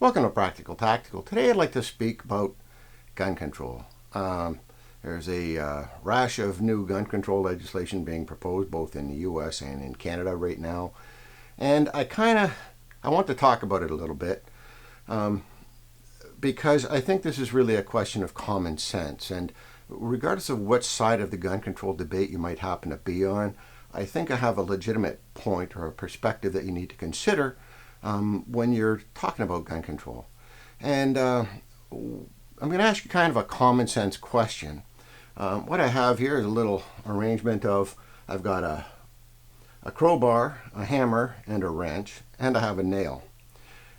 Welcome to Practical Tactical. Today I'd like to speak about gun control. There's a rash of new gun control legislation being proposed both in the US and in Canada right now. And I want to talk about it a little bit because I think this is really a question of common sense. And regardless of what side of the gun control debate you might happen to be on, I think I have a legitimate point or a perspective that you need to consider when you're talking about gun control. And I'm going to ask you kind of a common sense question. What I have here is a little arrangement of, I've got a crowbar, a hammer, and a wrench, and I have a nail.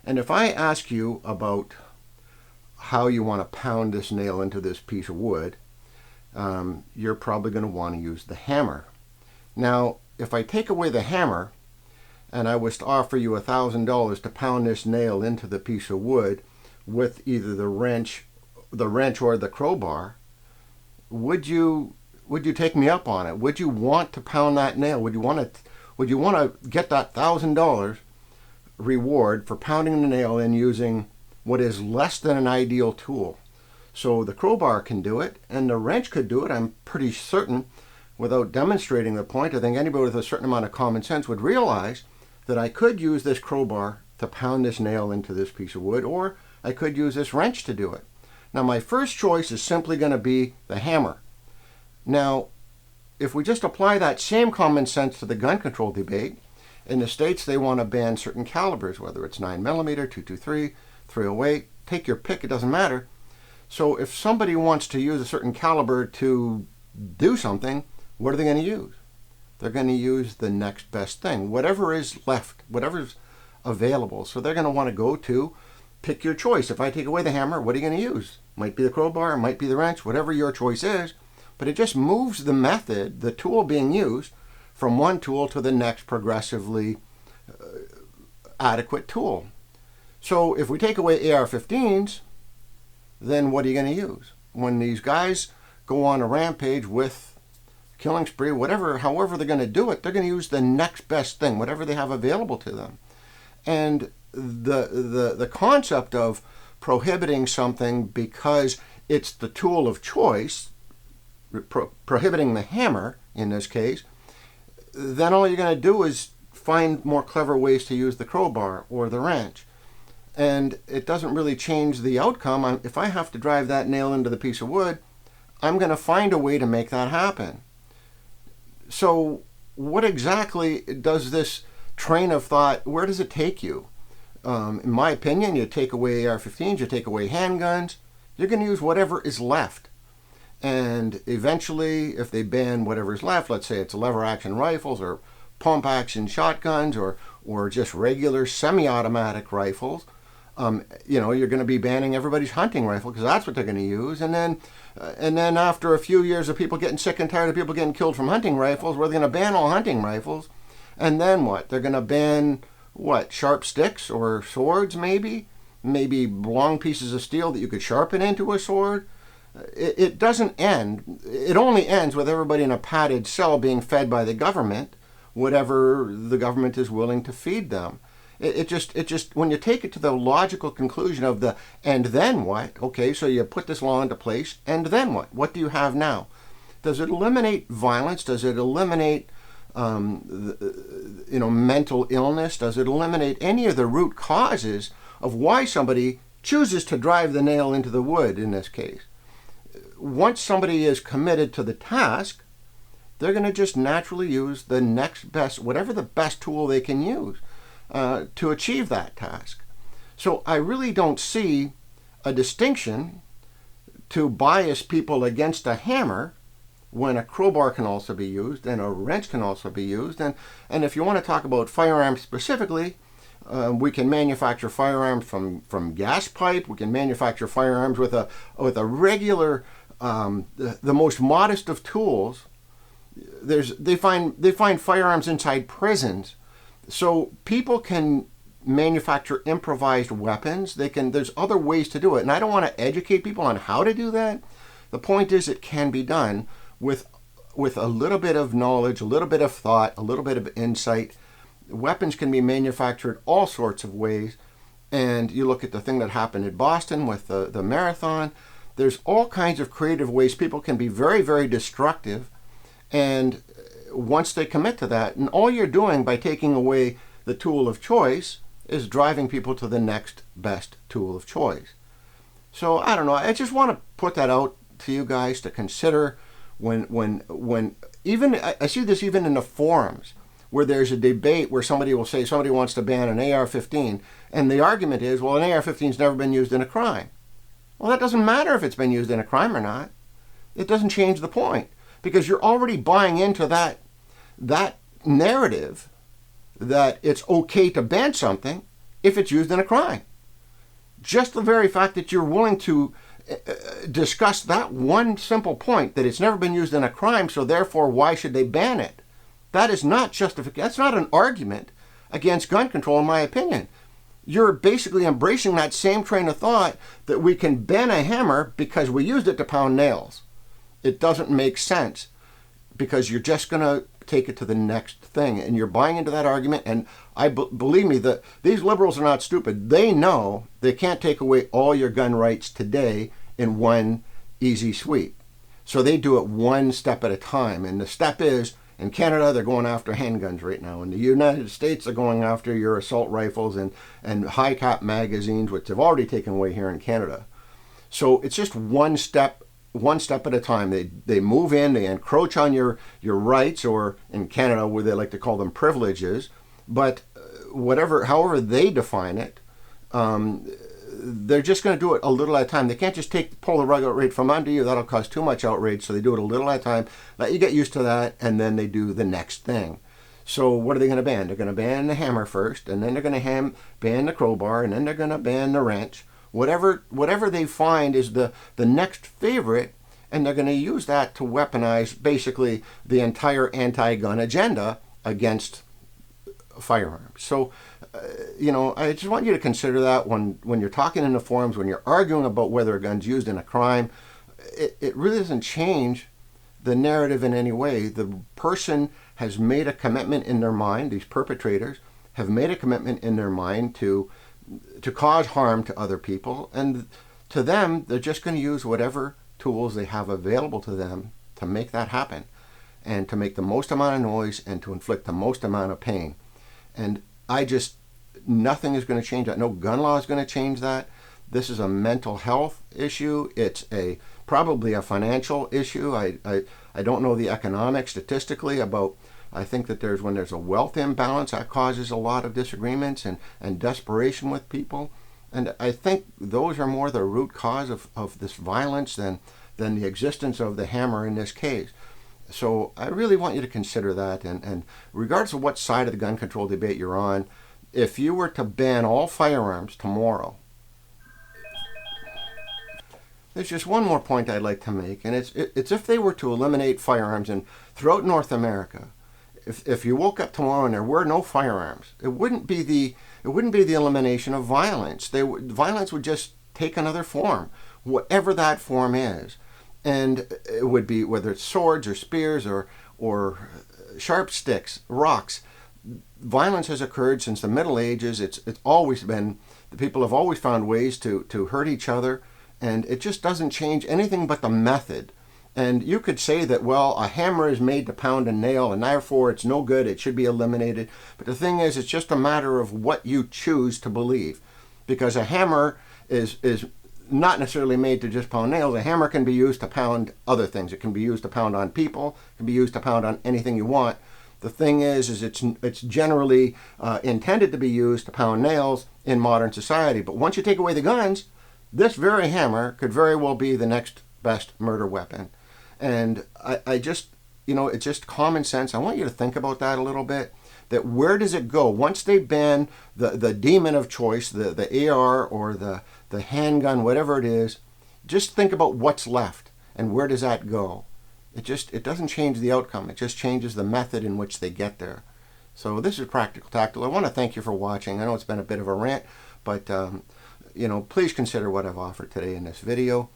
And if I ask you about how you want to pound this nail into this piece of wood, you're probably going to want to use the hammer. Now, if I take away the hammer, and I was to offer you $1,000 to pound this nail into the piece of wood with either the wrench or the crowbar, would you take me up on it? Would you want to pound that nail? Would you want to get that $1,000 reward for pounding the nail and using what is less than an ideal tool? So the crowbar can do it, and the wrench could do it, I'm pretty certain. Without demonstrating the point, I think anybody with a certain amount of common sense would realize that I could use this crowbar to pound this nail into this piece of wood, or I could use this wrench to do it. Now, my first choice is simply going to be the hammer. Now, if we just apply that same common sense to the gun control debate, in the States they want to ban certain calibers, whether it's 9mm, .223, .308, take your pick, it doesn't matter. So if somebody wants to use a certain caliber to do something, what are they going to use? They're going to use the next best thing, whatever is left, whatever's available. So they're going to want to go to, pick your choice. If I take away the hammer, what are you going to use? Might be the crowbar, might be the wrench, whatever your choice is. But it just moves the method, the tool being used, from one tool to the next progressively adequate tool. So if we take away AR-15s, then what are you going to use? When these guys go on a rampage with killing spree, however they're going to do it, they're going to use the next best thing, whatever they have available to them. And the concept of prohibiting something because it's the tool of choice, prohibiting the hammer in this case, then all you're going to do is find more clever ways to use the crowbar or the wrench. And it doesn't really change the outcome. If I have to drive that nail into the piece of wood, I'm going to find a way to make that happen. So what exactly does this train of thought, where does it take you? In my opinion, you take away AR-15s, you take away handguns, you're going to use whatever is left. And eventually, if they ban whatever's left, let's say it's lever-action rifles or pump-action shotguns or just regular semi-automatic rifles, you're going to be banning everybody's hunting rifle because that's what they're going to use. And then after a few years of people getting sick and tired of people getting killed from hunting rifles, we're going to ban all hunting rifles. And then what? They're going to ban, sharp sticks or swords maybe? Maybe long pieces of steel that you could sharpen into a sword? It doesn't end. It only ends with everybody in a padded cell being fed by the government, whatever the government is willing to feed them. It just, when you take it to the logical conclusion of the, and then what? Okay, so you put this law into place, and then what? What do you have now? Does it eliminate violence? Does it eliminate, mental illness? Does it eliminate any of the root causes of why somebody chooses to drive the nail into the wood in this case? Once somebody is committed to the task, they're going to just naturally use the next best, whatever the best tool they can use to achieve that task. So I really don't see a distinction to bias people against a hammer when a crowbar can also be used and a wrench can also be used. And if you want to talk about firearms specifically, we can manufacture firearms from gas pipe. We can manufacture firearms with a regular, the most modest of tools. They find firearms inside prisons. So people can manufacture improvised weapons. There's other ways to do it. And I don't want to educate people on how to do that. The point is it can be done with a little bit of knowledge, a little bit of thought, a little bit of insight. Weapons can be manufactured all sorts of ways. and you look at the thing that happened in Boston with the marathon. There's all kinds of creative ways people can be very, very destructive. And once they commit to that, and all you're doing by taking away the tool of choice is driving people to the next best tool of choice. So I don't know. I just want to put that out to you guys to consider when even I see this even in the forums where there's a debate where somebody will say somebody wants to ban an AR-15, and the argument is, well, an AR-15's never been used in a crime. Well, that doesn't matter if it's been used in a crime or not. It doesn't change the point, because you're already buying into that narrative that it's okay to ban something if it's used in a crime. Just the very fact that you're willing to discuss that one simple point, that it's never been used in a crime, so therefore why should they ban it? That is not justification. That's not an argument against gun control, in my opinion. You're basically embracing that same train of thought that we can ban a hammer because we used it to pound nails. It doesn't make sense, because you're just going to take it to the next thing, and you're buying into that argument. And believe me, that these liberals are not stupid. They know they can't take away all your gun rights today in one easy sweep. So they do it one step at a time. And the step is, in Canada, they're going after handguns right now. In the United States, they're going after your assault rifles and high-cap magazines, which have already taken away here in Canada. So it's just one step at a time. They move in, they encroach on your rights, or in Canada, where they like to call them privileges. But however they define it, they're just going to do it a little at a time. They can't just pull the rug out right from under you. That'll cause too much outrage. So they do it a little at a time. Let you get used to that, and then they do the next thing. So what are they going to ban? They're going to ban the hammer first, and then they're going to ban the crowbar, and then they're going to ban the wrench. Whatever they find is the next favorite, and they're going to use that to weaponize basically the entire anti-gun agenda against firearms. So, I just want you to consider that when you're talking in the forums, when you're arguing about whether a gun's used in a crime. It really doesn't change the narrative in any way. The person has made a commitment in their mind, these perpetrators have made a commitment in their mind to cause harm to other people, and to them, they're just going to use whatever tools they have available to them to make that happen, and to make the most amount of noise and to inflict the most amount of pain. And nothing is going to change that. No gun law is going to change that. This is a mental health issue. It's probably a financial issue. I don't know the economics statistically about. I think that when there's a wealth imbalance, that causes a lot of disagreements and desperation with people. And I think those are more the root cause of this violence than the existence of the hammer in this case. So I really want you to consider that. And regardless of what side of the gun control debate you're on, if you were to ban all firearms tomorrow, there's just one more point I'd like to make, and it's if they were to eliminate firearms throughout North America. If you woke up tomorrow and there were no firearms, it wouldn't be the elimination of violence. Violence would just take another form, whatever that form is, and it would be whether it's swords or spears or sharp sticks, rocks. Violence has occurred since the Middle Ages. It's always been. The people have always found ways to hurt each other, and it just doesn't change anything but the method. And you could say that, well, a hammer is made to pound a nail, and therefore it's no good, it should be eliminated. But the thing is, it's just a matter of what you choose to believe. Because a hammer is not necessarily made to just pound nails. A hammer can be used to pound other things. It can be used to pound on people. It can be used to pound on anything you want. The thing is it's generally intended to be used to pound nails in modern society. But once you take away the guns, this very hammer could very well be the next best murder weapon. And I just, it's just common sense. I want you to think about that a little bit. That where does it go? Once they ban the demon of choice, the AR or the handgun, whatever it is, just think about what's left and where does that go? It doesn't change the outcome. It just changes the method in which they get there. So this is Practical Tactical. I want to thank you for watching. I know it's been a bit of a rant, but please consider what I've offered today in this video.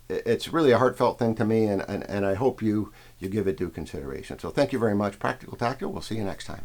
It's really a heartfelt thing to me, and I hope you give it due consideration. So thank you very much, Practical Tactical. We'll see you next time.